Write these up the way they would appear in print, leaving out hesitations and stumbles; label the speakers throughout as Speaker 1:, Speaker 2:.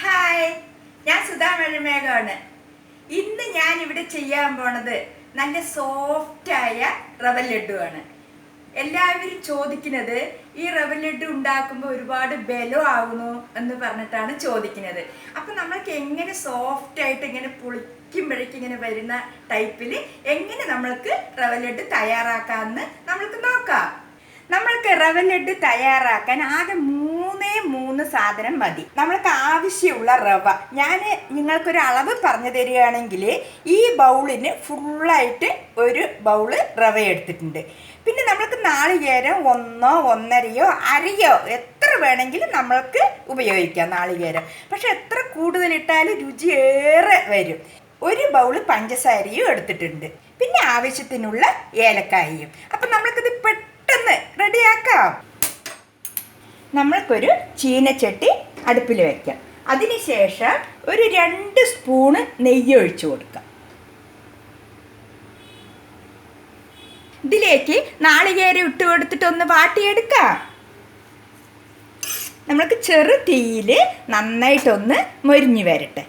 Speaker 1: Hi, ഞാൻ സുധാമഴമേഘമാണ്. ഇന്ന് ഞാൻ ഇവിടെ ചെയ്യാൻ പോണത് നല്ല സോഫ്റ്റായ റവ ലഡുവാണ്. എല്ലാവരും ചോദിക്കുന്നത് ഈ റവ ലഡു ഉണ്ടാക്കുമ്പോൾ ഒരുപാട് ബലമാകുന്നു എന്ന് പറഞ്ഞിട്ടാണ് ചോദിക്കുന്നത്. അപ്പം നമ്മൾക്ക് എങ്ങനെ സോഫ്റ്റായിട്ട് ഇങ്ങനെ പൊളിക്കുമ്പോഴേക്കും ഇങ്ങനെ വരുന്ന ടൈപ്പിൽ എങ്ങനെ നമ്മൾക്ക് റവ ലഡു തയ്യാറാക്കാമെന്ന് നമ്മൾക്ക് നോക്കാം. നമ്മൾക്ക് റവ ലഡു തയ്യാറാക്കാൻ ആകെ മൂന്ന് സാധനം മതി. നമ്മൾക്ക് ആവശ്യമുള്ള റവ ഞാൻ നിങ്ങൾക്കൊരു അളവ് പറഞ്ഞു തരികയാണെങ്കിൽ ഈ ബൗളിന് ഫുള്ളായിട്ട് ഒരു ബൗള് റവ എടുത്തിട്ടുണ്ട്. പിന്നെ നമ്മൾക്ക് നാളികേരം 1 1.5 അരയോ എത്ര വേണമെങ്കിലും നമ്മൾക്ക് ഉപയോഗിക്കാം നാളികേരം. പക്ഷെ എത്ര കൂടുതലിട്ടാലും രുചി ഏറെ വരും. ഒരു ബൗള് പഞ്ചസാരയും എടുത്തിട്ടുണ്ട്. പിന്നെ ആവശ്യത്തിനുള്ള ഏലക്കായയും. അപ്പം നമ്മൾക്കിത് പെട്ടെന്ന് റെഡിയാക്കാം. നമ്മൾക്കൊരു ചീനച്ചട്ടി അടുപ്പിൽ വയ്ക്കാം. അതിനുശേഷം ഒരു 2 സ്പൂണ് നെയ്യ് ഒഴിച്ചു കൊടുക്കാം. ഇതിലേക്ക് നാളികേരം ഇട്ട് കൊടുത്തിട്ട് ഒന്ന് വാട്ടിയെടുക്കാം. നമ്മൾക്ക് ചെറു തീയിൽ നന്നായിട്ടൊന്ന് മൊരിഞ്ഞു വരട്ടെ.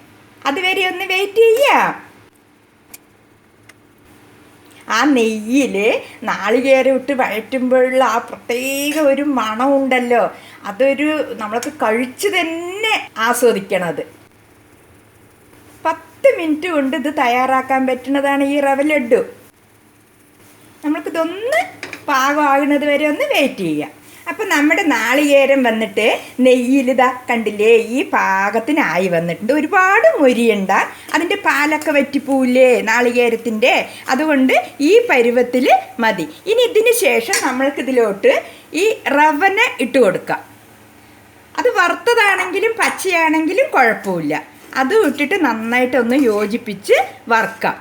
Speaker 1: അതുവരെ ഒന്ന് വെയിറ്റ് ചെയ്യാം. ആ നെയ്യിൽ നാളികേരം ഇട്ട് വഴറ്റുമ്പോഴുള്ള ആ പ്രത്യേക ഒരു മണമുണ്ടല്ലോ, അതൊരു നമ്മൾക്ക് കഴിച്ച് തന്നെ ആസ്വദിക്കണത്. 10 മിനിറ്റ് കൊണ്ട് ഇത് തയ്യാറാക്കാൻ പറ്റുന്നതാണ് ഈ റവ ലഡു. നമ്മൾക്കിതൊന്ന് പാകമാകുന്നത് വരെ ഒന്ന് വെയിറ്റ് ചെയ്യാം. അപ്പം നമ്മുടെ നാളികേരം വന്നിട്ട് നെയ്യിൽ ഇതാ കണ്ടില്ലേ, ഈ പാകത്തിനായി വന്നിട്ടുണ്ട്. ഒരുപാട് മൊരിയണ്ട, അതിൻ്റെ പാലൊക്കെ വറ്റിപ്പോവില്ലേ നാളികേരത്തിൻ്റെ, അതുകൊണ്ട് ഈ പരുവത്തിൽ മതി. ഇനി ഇതിന് ശേഷം നമ്മൾക്കിതിലോട്ട് ഈ റവന ഇട്ട് കൊടുക്കാം. അത് വറുത്തതാണെങ്കിലും പച്ചയാണെങ്കിലും കുഴപ്പമില്ല. അതും ഇട്ടിട്ട് നന്നായിട്ടൊന്ന് യോജിപ്പിച്ച് വറുക്കാം.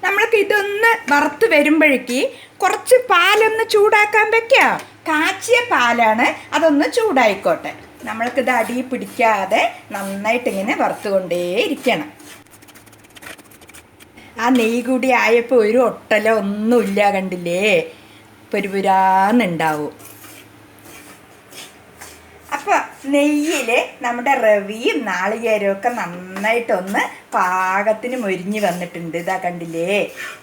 Speaker 1: നമ്മൾക്ക് ഇതൊന്ന് വറുത്ത് വരുമ്പോഴേക്ക് കുറച്ച് പാലൊന്ന് ചൂടാക്കാൻ വെക്കാം. കാച്ചിയ പാലാണ്, അതൊന്ന് ചൂടായിക്കോട്ടെ. നമ്മൾക്കിത് അടി പിടിക്കാതെ നന്നായിട്ടിങ്ങനെ വറുത്തുകൊണ്ടേ ഇരിക്കണം. ആ നെയ്യ് കൂടി ആയപ്പോൾ ഒരു ഒട്ടലോ ഒന്നുമില്ല, കണ്ടില്ലേ, പൊരുപുരാന്നുണ്ടാവും. അപ്പോൾ നെയ്യിൽ നമ്മുടെ റവയും നാളികേരവും ഒക്കെ നന്നായിട്ടൊന്ന് പാകത്തിന് മൊരിഞ്ഞ് വന്നിട്ടുണ്ട്. ഇതാ കണ്ടില്ലേ,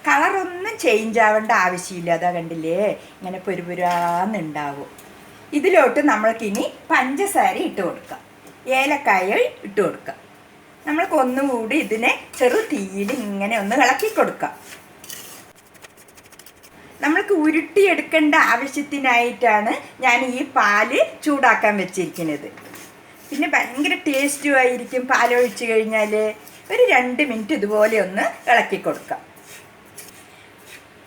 Speaker 1: കളറൊന്നും ചേഞ്ച് ആവേണ്ട ആവശ്യമില്ല. അതാ കണ്ടില്ലേ, ഇങ്ങനെ പൊരുപുരാന്നുണ്ടാവും. ഇതിലോട്ട് നമ്മൾക്കിനി പഞ്ചസാര ഇട്ട് കൊടുക്കാം, ഏലക്കായ ഇട്ട് കൊടുക്കാം. നമ്മൾക്ക് ഒന്നും കൂടി ഇതിനെ ചെറു തീയിൽ ഇങ്ങനെ ഒന്ന് ഇളക്കി കൊടുക്കാം. നമ്മൾക്ക് ഉരുട്ടിയെടുക്കേണ്ട ആവശ്യത്തിനായിട്ടാണ് ഞാൻ ഈ പാല് ചൂടാക്കാൻ വെച്ചിരിക്കുന്നത്. പിന്നെ ഭയങ്കര ടേസ്റ്റും ആയിരിക്കും പാലൊഴിച്ച് കഴിഞ്ഞാൽ. ഒരു 2 മിനിറ്റ് ഇതുപോലെ ഒന്ന് ഇളക്കി കൊടുക്കാം.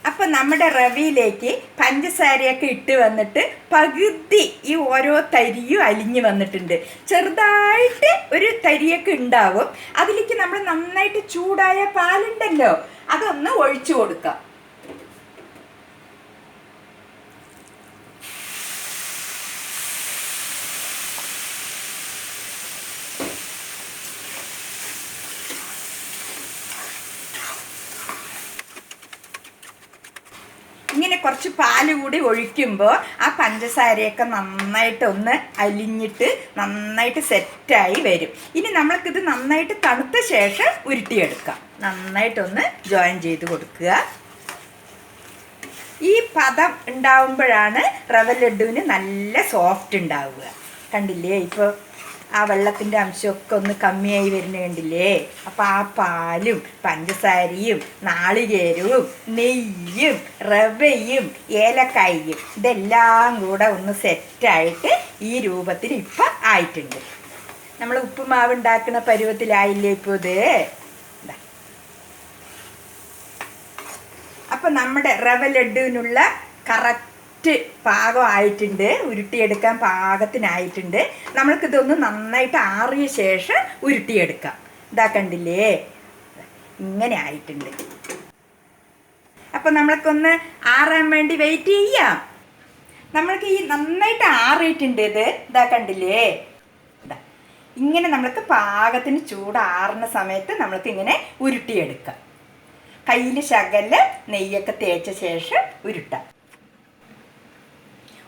Speaker 1: അപ്പം നമ്മുടെ റവയിലേക്ക് പഞ്ചസാരയൊക്കെ ഇട്ട് വന്നിട്ട് പകുതി ഈ ഓരോ തരിയും അലിഞ്ഞ് വന്നിട്ടുണ്ട്. ചെറുതായിട്ട് ഒരു തരിയൊക്കെ ഉണ്ടാവും. അതിലേക്ക് നമ്മൾ നന്നായിട്ട് ചൂടായ പാലുണ്ടല്ലോ, അതൊന്ന് ഒഴിച്ചു കൊടുക്കാം. ഇങ്ങനെ കുറച്ച് പാല് കൂടി ഒഴിക്കുമ്പോൾ ആ പഞ്ചസാരയൊക്കെ നന്നായിട്ടൊന്ന് അലിഞ്ഞിട്ട് നന്നായിട്ട് സെറ്റായി വരും. ഇനി നമ്മൾക്കിത് നന്നായിട്ട് തണുത്ത ശേഷം ഉരുട്ടിയെടുക്കാം. നന്നായിട്ടൊന്ന് ജോയിൻ ചെയ്ത് കൊടുക്കുക. ഈ പദം ഉണ്ടാവുമ്പോഴാണ് റവ ലഡുവിന് നല്ല സോഫ്റ്റ് ഉണ്ടാവുക. കണ്ടില്ലേ, ഇപ്പോൾ ആ വെള്ളത്തിൻ്റെ അംശമൊക്കെ ഒന്ന് കമ്മിയായി വരുന്ന കണ്ടില്ലേ. അപ്പോൾ ആ പാലും പഞ്ചസാരയും നാളികേരവും നെയ്യും റവയും ഏലക്കായും ഇതെല്ലാം കൂടെ ഒന്ന് സെറ്റായിട്ട് ഈ രൂപത്തിൽ ഇപ്പം ആയിട്ടുണ്ട്. നമ്മൾ ഉപ്പുമാവ് ഉണ്ടാക്കുന്ന പരുവത്തിലായില്ലേ ഇപ്പോൾ ഇത്. അപ്പം നമ്മുടെ റവ ലഡുവിനുള്ള കറക്റ്റ് പാകമായിട്ടുണ്ട്, ഉരുട്ടിയെടുക്കാൻ പാകത്തിനായിട്ടുണ്ട്. നമ്മൾക്കിതൊന്ന് നന്നായിട്ട് ആറിയ ശേഷം ഉരുട്ടിയെടുക്കാം. ഇതാ കണ്ടില്ലേ, ഇങ്ങനെ ആയിട്ടുണ്ട്. അപ്പം നമ്മൾക്കൊന്ന് ആറാൻ വേണ്ടി വെയിറ്റ് ചെയ്യാം. നമ്മൾക്ക് ഈ നന്നായിട്ട് ആറിയിട്ടുണ്ട്. ഇതാ കണ്ടില്ലേ, ഇങ്ങനെ നമ്മൾക്ക് പാകത്തിന് ചൂടാറുന്ന സമയത്ത് നമ്മൾക്ക് ഇങ്ങനെ ഉരുട്ടിയെടുക്കാം. കയ്യിൽ ശകലം നെയ്യൊക്കെ തേച്ച ശേഷം ഉരുട്ടാം.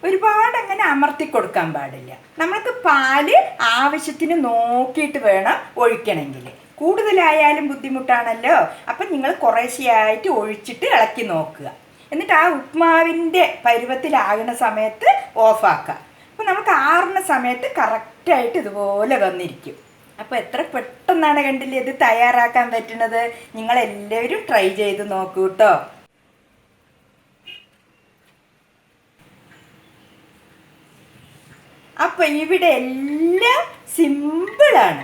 Speaker 1: ഒരുപാട് അങ്ങനെ അമർത്തി കൊടുക്കാൻ പാടില്ല. നമുക്ക് പാല് ആവശ്യത്തിന് നോക്കിയിട്ട് വേണം ഒഴിക്കണമെങ്കിൽ. കൂടുതലായാലും ബുദ്ധിമുട്ടാണല്ലോ. അപ്പം നിങ്ങൾ കുറേശ്ശെയായിട്ട് ഒഴിച്ചിട്ട് ഇളക്കി നോക്കുക. എന്നിട്ട് ആ ഉപ്മാവിൻ്റെ പരുവത്തിലാകുന്ന സമയത്ത് ഓഫാക്കുക. അപ്പോൾ നമുക്ക് ആറുന്ന സമയത്ത് കറക്റ്റായിട്ട് ഇതുപോലെ വന്നിരിക്കും. അപ്പോൾ എത്ര പെട്ടെന്നാണ് കണ്ടില്ലേ ഇത് തയ്യാറാക്കാൻ പറ്റുന്നത്. നിങ്ങളെല്ലാവരും ട്രൈ ചെയ്ത് നോക്കൂ കേട്ടോ. അപ്പം ഇവിടെ എല്ലാം സിമ്പിളാണ്.